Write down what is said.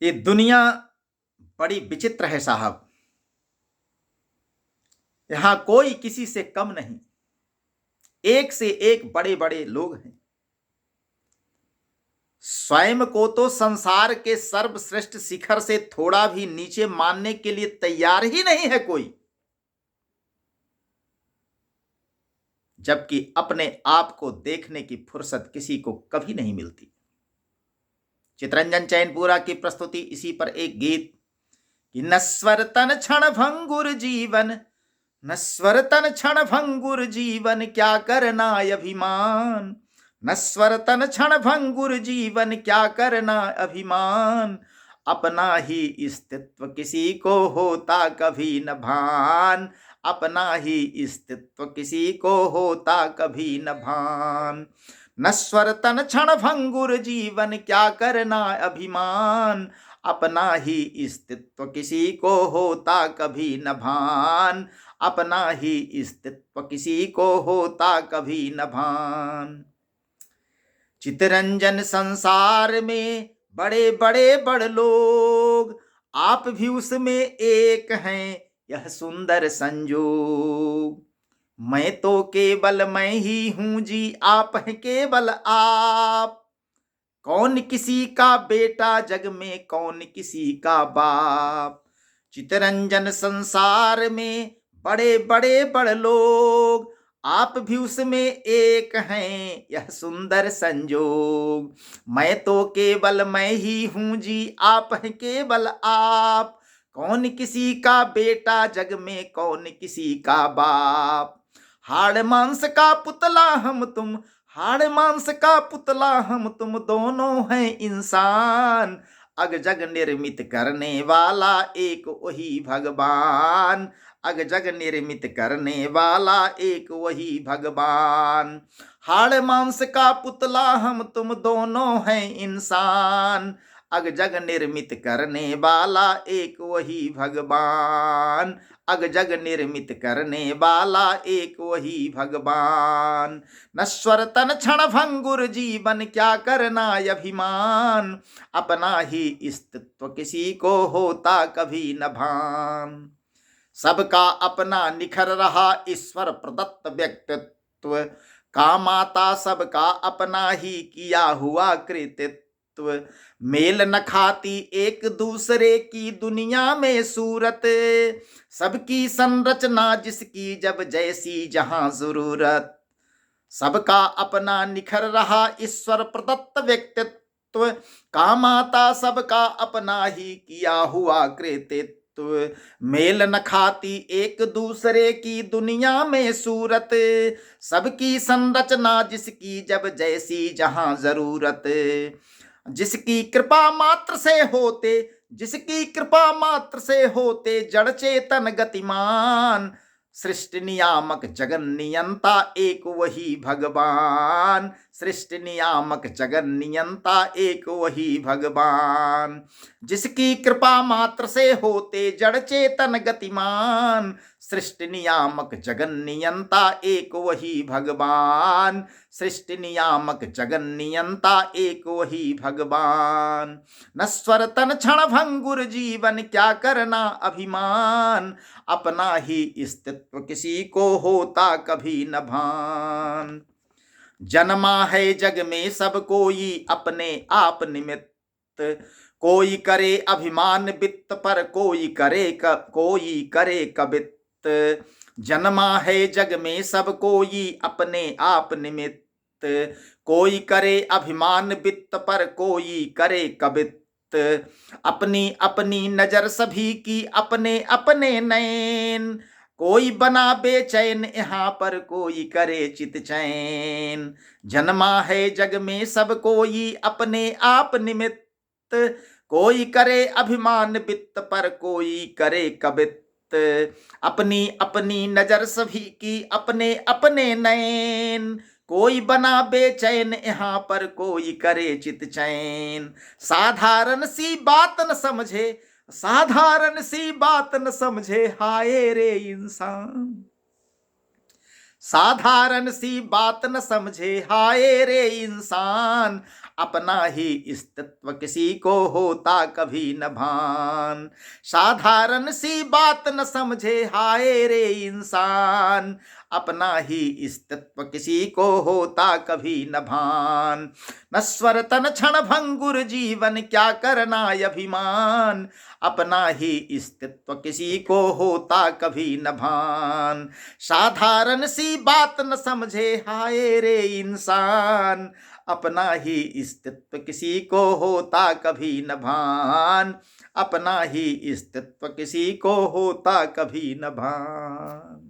ये दुनिया बड़ी विचित्र है साहब। यहाँ कोई किसी से कम नहीं। एक से एक बड़े-बड़े लोग हैं। स्वयं को तो संसार के सर्वश्रेष्ठ शिखर से थोड़ा भी नीचे मानने के लिए तैयार ही नहीं है कोई। जबकि अपने आप को देखने की फुर्सत किसी को कभी नहीं मिलती। चितरंजन चैनपुरा की प्रस्तुति इसी पर एक गीत कि नस्वर तन क्षण भंगुर जीवन, नस्वर तन क्षण भंगुर जीवन क्या करना अभिमान, नस्वर तन क्षण भंगुर जीवन क्या करना अभिमान, अपना ही अस्तित्व किसी को होता कभी न भान, अपना ही अस्तित्व किसी को होता कभी न भान, नश्वर तन क्षण भंगुर जीवन क्या करना अभिमान, अपना ही अस्तित्व किसी को होता कभी न भान, अपना ही अस्तित्व किसी को होता कभी न भान। चितरंजन संसार में बड़े बड़े बड़ लोग, आप भी उसमें एक हैं, यह सुंदर संजोग। मैं तो केवल मैं ही हूं जी, आप हैं केवल आप। कौन किसी का बेटा जग में, कौन किसी का बाप। चितरंजन संसार में बड़े बड़े बड़ लोग, आप भी उसमें एक हैं, यह सुंदर संजोग। मैं तो केवल मैं ही हूं जी, आप हैं केवल आप। कौन किसी का बेटा जग में, कौन किसी का बाप। हाड़ मांस का पुतला हम तुम, हाड़ मांस का पुतला हम तुम, दोनों हैं इंसान। अग जग निर्मित करने वाला एक वही भगवान, अग जग निर्मित करने वाला एक वही भगवान। हाड़ मांस का पुतला हम तुम, दोनों हैं इंसान। अग जग निर्मित करने वाला एक वही भगवान, अग जग निर्मित करने वाला एक वही भगवान। नश्वर तन क्षण भंगुर जीवन क्या करना अभिमान, अपना ही अस्तित्व किसी को होता कभी न भान। सबका अपना निखर रहा ईश्वर प्रदत्त व्यक्तित्व, का माता सबका अपना ही किया हुआ कृतित्व। मेल न खाती एक दूसरे की दुनिया में सूरत, सबकी संरचना जिसकी जब जैसी जहां जरूरत। सबका अपना निखर रहा ईश्वर प्रदत्त व्यक्तित्व, का माता सबका अपना ही किया हुआ कृतित्व। मेल न खाती एक दूसरे की दुनिया में सूरत, सबकी संरचना जिसकी जब जैसी जहां जरूरत। जिसकी कृपा मात्र से होते, जिसकी कृपा मात्र से होते जड़ चेतन गतिमान। सृष्टि नियामक जगन नियंता एक वही भगवान, सृष्टि नियामक जगन नियंता एक वही भगवान। जिसकी कृपा मात्र से होते जड़ चेतन गतिमान, सृष्टि नियामक जगन नियंता एक वही भगवान, सृष्टि नियामक जगन नियंता एक वही भगवान। नश्वर तन क्षण भंगुर जीवन क्या करना अभिमान, अपना ही अस्तित्व किसी को होता कभी न भान। जन्मा है जग में सब कोई अपने आप निमित्त, कोई करे अभिमान वित्त पर, कोई करे कबित्त। जन्मा है जग में सब कोई अपने आप निमित्त, कोई करे अभिमान वित्त पर, कोई करे कबित्त। अपनी अपनी नजर सभी की अपने अपने नैन, कोई बना बेचैन यहाँ पर, कोई करे चित चैन। जन्मा है जग में सब कोई अपने आप निमित्त, कोई करे अभिमान वित्त पर, कोई करे कबित्त। अपनी अपनी नजर सभी की अपने अपने नैन, कोई बना बेचैन यहाँ पर, कोई करे चित चैन। साधारण सी बात न समझे, साधारण सी बात न समझे हाय रे इंसान, साधारण सी बात न समझे हाय रे इंसान। अपना ही अस्तित्व किसी को होता कभी न भान। साधारण सी बात न समझे हाय रे इंसान, अपना ही अस्तित्व किसी को होता कभी न भान। नश्वर तन क्षण भंगुर जीवन क्या करना अभिमान, अपना ही अस्तित्व किसी को होता कभी न भान। साधारण सी बात न समझे हाय रे इंसान, अपना ही अस्तित्व किसी को होता कभी न भान, अपना ही अस्तित्व किसी को होता कभी न भान।